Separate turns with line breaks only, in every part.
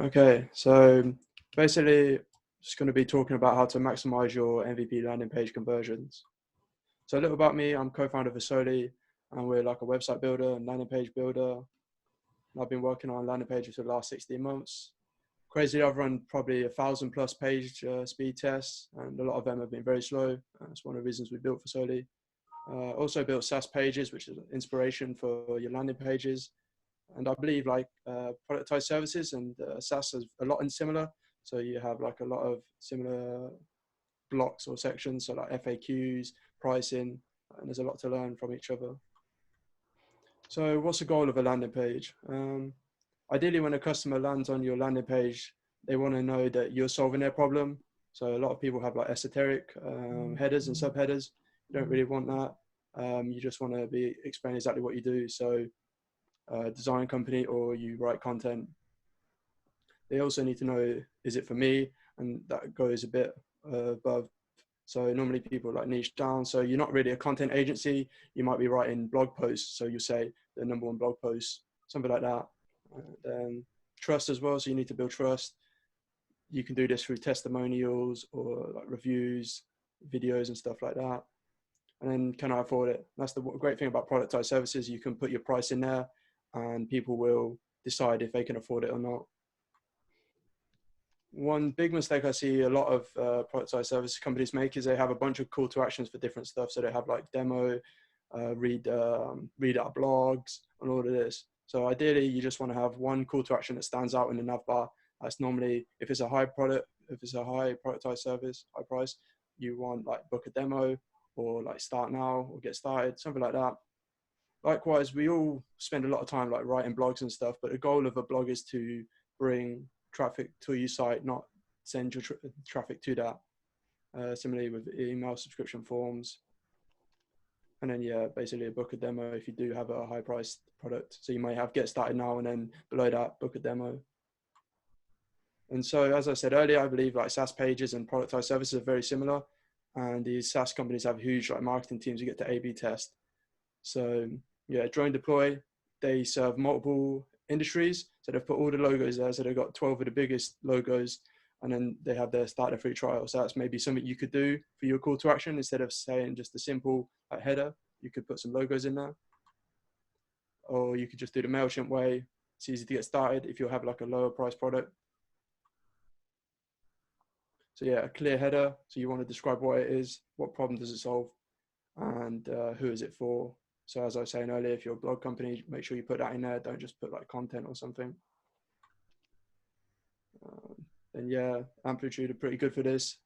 Okay, so basically, just going to be talking about how to maximize your MVP landing page conversions. So a little about me, I'm co-founder of Versoly, and we're like a website builder and landing page builder. I've been working on landing pages for the last 16 months. Crazy, I've run probably 1,000+ page speed tests, and a lot of them have been very slow. That's one of the reasons we built Versoly. Also built SaaS pages, which is inspiration for your landing pages. And I believe like productized services and SaaS is a lot in similar. So you have like a lot of similar blocks or sections, so like FAQs, pricing, and there's a lot to learn from each other. So what's the goal of a landing page? Ideally, when a customer lands on your landing page, they want to know that you're solving their problem. So a lot of people have like esoteric headers and subheaders. You don't really want that. You just want to be explaining exactly what you do. So design company or you write content. They also need to know, is it for me? And that goes a bit above. So normally people like niche down. So you're not really a content agency. You might be writing blog posts. So you say the #1 blog post, something like that. Then trust as well. So you need to build trust. You can do this through testimonials or like reviews, videos and stuff like that. And then can I afford it? That's the great thing about productized services. You can put your price in there and people will decide if they can afford it or not. One big mistake I see a lot of productized service companies make is they have a bunch of call to actions for different stuff. So they have like demo, read our blogs and all of this. So ideally you just want to have one call to action that stands out in the nav bar. That's normally, if it's a high productized service, high price, you want like book a demo or like start now or get started, something like that. Likewise, we all spend a lot of time like writing blogs and stuff, but the goal of a blog is to bring traffic to your site, not send your traffic to that. Similarly with email subscription forms. And then, yeah, basically a book a demo if you do have a high priced product. So you may have get started now and then below that, book a demo. And so, as I said earlier, I believe like SaaS pages and productized services are very similar. And these SaaS companies have huge like marketing teams who get to A/B test. So yeah, drone deploy, they serve multiple industries. So they've put all the logos there. So they've got 12 of the biggest logos and then they have their starter free trial. So that's maybe something you could do for your call to action. Instead of saying just a simple header, you could put some logos in there. Or you could just do the MailChimp way. It's easy to get started if you have like a lower price product. So yeah, a clear header. So you want to describe what it is, what problem does it solve, and who is it for. So as I was saying earlier, if you're a blog company, make sure you put that in there. Don't just put like content or something. Then yeah, Amplitude are pretty good for this.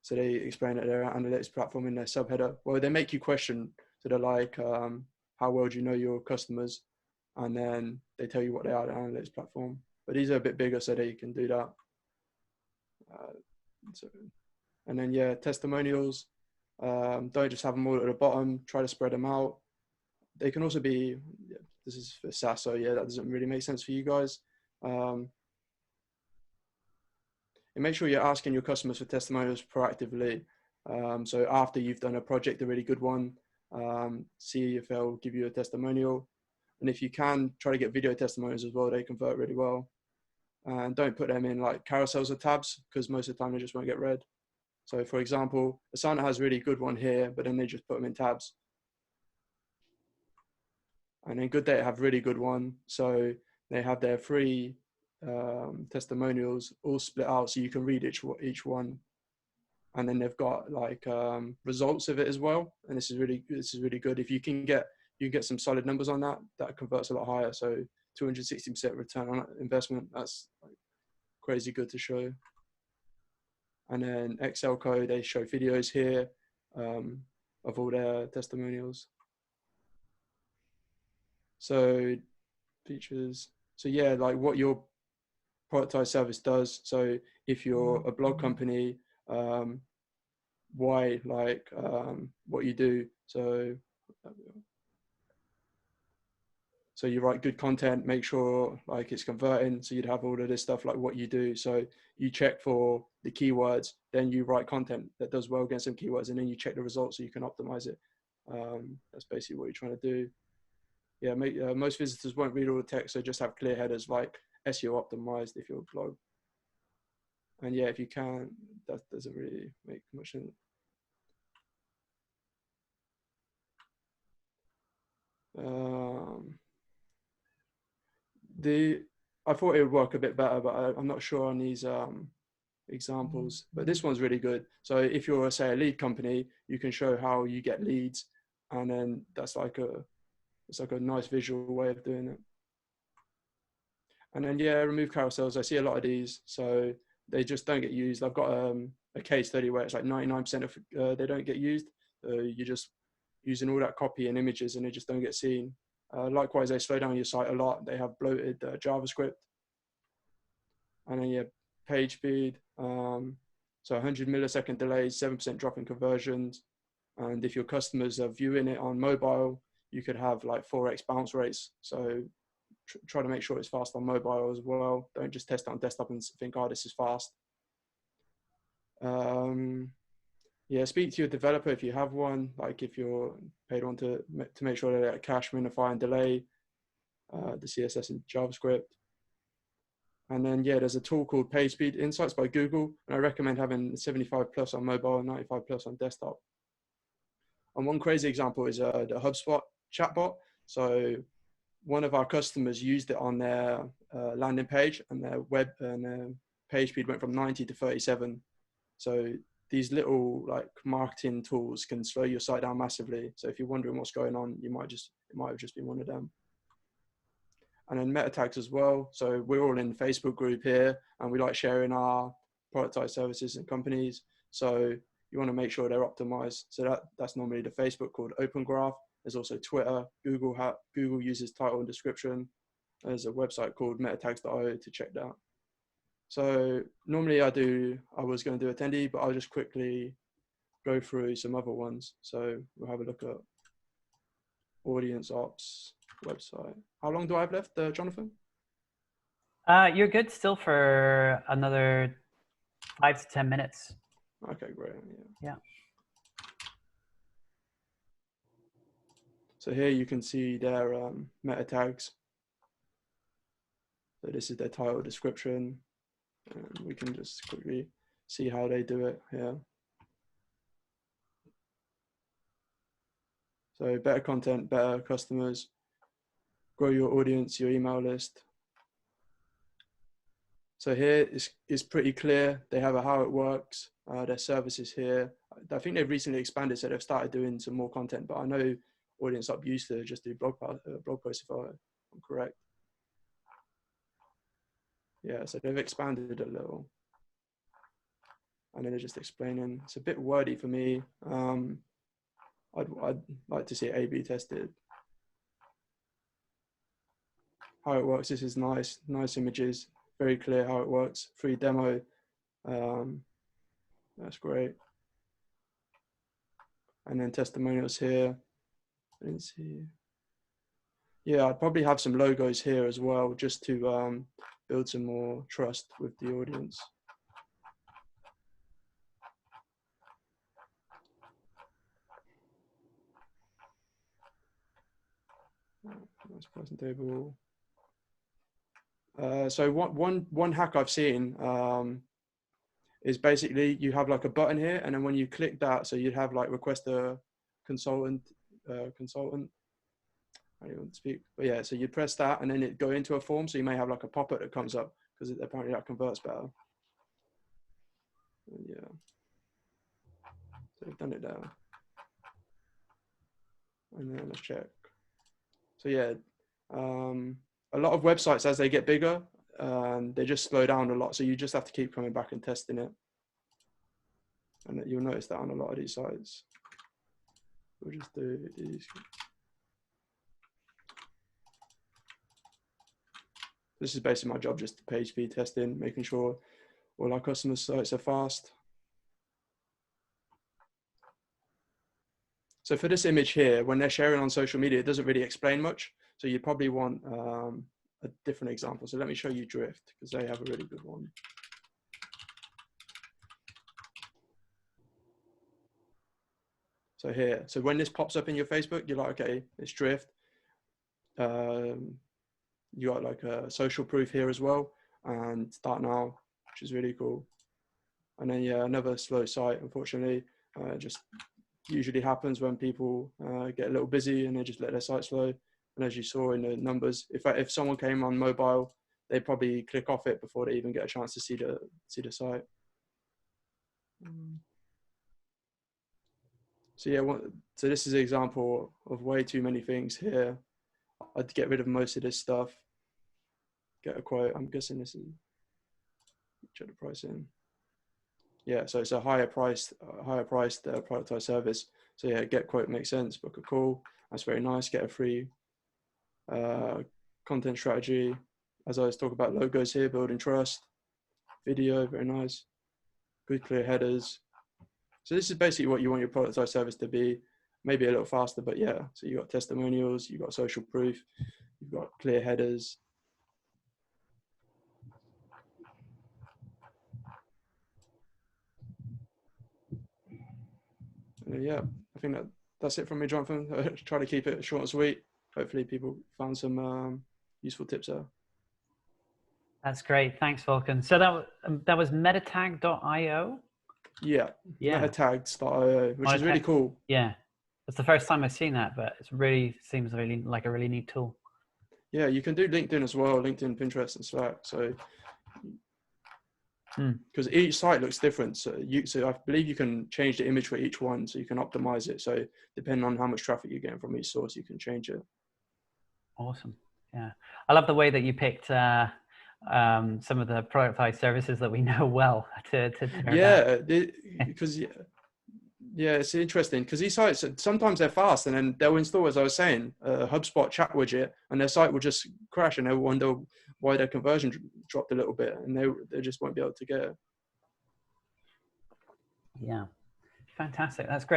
So they explain that their analytics platform in their subheader. Well, they make you question. So they're like, how well do you know your customers? And then they tell you what they are, the analytics platform. But these are a bit bigger, so they can do that. And then yeah, testimonials. Don't just have them all at the bottom. Try to spread them out. They can also be, this is for SaaS, so yeah, that doesn't really make sense for you guys. And make sure you're asking your customers for testimonials proactively. So after you've done a project, a really good one, see if they'll give you a testimonial. And if you can, try to get video testimonials as well. They convert really well. And don't put them in like carousels or tabs because most of the time they just won't get read. So for example, Asana has a really good one here, but then they just put them in tabs. And then GoodData have really good one. So they have their free testimonials all split out so you can read each one. And then they've got like results of it as well. And this is really good. If you can get some solid numbers on that, that converts a lot higher. So 260% return on investment, that's like crazy good to show. And then Excel code, they show videos here of all their testimonials. So features. So yeah, like what your productized service does. So if you're a blog company, why like what you do. So you write good content, make sure like it's converting. So you'd have all of this stuff like what you do. So you check for the keywords, then you write content that does well against some keywords, and then you check the results so you can optimize it. That's basically what you're trying to do. Yeah, most visitors won't read all the text, so just have clear headers like SEO optimized if your blog. And yeah, if you can, that doesn't really make much sense. I thought it would work a bit better, but I'm not sure on these examples. But this one's really good. So if you're, say, a lead company, you can show how you get leads, and then it's like a nice visual way of doing it. And then yeah, remove carousels. I see a lot of these, so they just don't get used. I've got a case study where it's like 99% of they don't get used. You're just using all that copy and images, and they just don't get seen. Likewise, they slow down your site a lot. They have bloated JavaScript. And then yeah, page speed. So 100 millisecond delays, 7% drop in conversions. And if your customers are viewing it on mobile, you could have like 4x bounce rates. So try to make sure it's fast on mobile as well. Don't just test it on desktop and think, oh, this is fast. Yeah, speak to your developer if you have one, like if you're paid on to make sure that cache, minify, and delay the CSS and JavaScript. And then yeah, there's a tool called Page Speed Insights by Google, and I recommend having 75 plus on mobile and 95 plus on desktop. And one crazy example is the HubSpot chatbot. So one of our customers used it on their landing page, and their web and their page speed went from 90 to 37. So these little like marketing tools can slow your site down massively. So if you're wondering what's going on, it might have just been one of them. And then meta tags as well. So we're all in Facebook group here, and we like sharing our productized services and companies. So you want to make sure they're optimized. So that's normally the Facebook called Open Graph. There's also Twitter. Google uses title and description. There's a website called metatags.io to check that. So normally I was going to do attendee, but I'll just quickly go through some other ones. So we'll have a look at audience ops website. How long do I have left, Jonathan?
You're good still for another 5 to 10 minutes.
Okay, great.
Yeah.
So here you can see their meta tags. So this is their title description, and we can just quickly see how they do it here. So better content, better customers, grow your audience, your email list. So here is pretty clear. They have how it works, their services here. I think they've recently expanded, so they've started doing some more content, but I know Audience Up used to just do blog posts if I'm correct. Yeah, so they've expanded a little. And then they're just explaining. It's a bit wordy for me. I'd like to see it A/B tested. How it works, this is nice images, very clear how it works. Free demo, that's great. And then testimonials here. Let's see. Yeah, I'd probably have some logos here as well, just to build some more trust with the audience. Nice person table. So one hack I've seen is basically you have like a button here, and then when you click that, so you'd have like request a consultant. I don't want to speak, but yeah, so you press that, and then it go into a form. So you may have like a pop-up that comes up because apparently that converts better. And yeah, so they've done it there. And then let's check. So yeah, a lot of websites as they get bigger, they just slow down a lot. So you just have to keep coming back and testing it. And you'll notice that on a lot of these sites. We'll just do these. This is basically my job, just page speed testing, making sure all our customer sites are fast. So for this image here, when they're sharing on social media, it doesn't really explain much. So you probably want a different example. So let me show you Drift, because they have a really good one. So here, so when this pops up in your Facebook, you're like, okay, it's Drift. you got like a social proof here as well, and start now, which is really cool. And then yeah, another slow site, unfortunately, just usually happens when people get a little busy and they just let their site slow. And as you saw in the numbers, if someone came on mobile, they probably click off it before they even get a chance to see the site. So yeah, so this is an example of way too many things here. I'd get rid of most of this stuff. Get a quote. I'm guessing this is, check the price in. Yeah, so it's a higher priced productized service. So yeah, get quote makes sense. Book a call. That's very nice. Get a free content strategy. As I was talking about logos here, building trust. Video, very nice. Good clear headers. So this is basically what you want your productized service to be. Maybe a little faster, but yeah. So you got testimonials, you got social proof, you've got clear headers. And yeah, I think that's it from me, Jonathan. Try to keep it short and sweet. Hopefully people found some useful tips there.
That's great. Thanks, Volkan. So that was metatag.io?
Yeah, metatags.io, which is really cool.
Yeah, it's the first time I've seen that, but it really seems like a really neat tool.
Yeah, you can do LinkedIn as well, LinkedIn, Pinterest, and Slack. So, because each site looks different, so I believe you can change the image for each one, so you can optimize it. So depending on how much traffic you're getting from each source, you can change it.
Awesome. Yeah, I love the way that you picked some of the productized services that we know well to
yeah, because yeah, it's interesting because these sites sometimes they're fast and then they'll install, as I was saying, a HubSpot chat widget, and their site will just crash, and they'll wonder why their conversion dropped a little bit, and they just won't be able to get it.
Yeah, fantastic. That's great.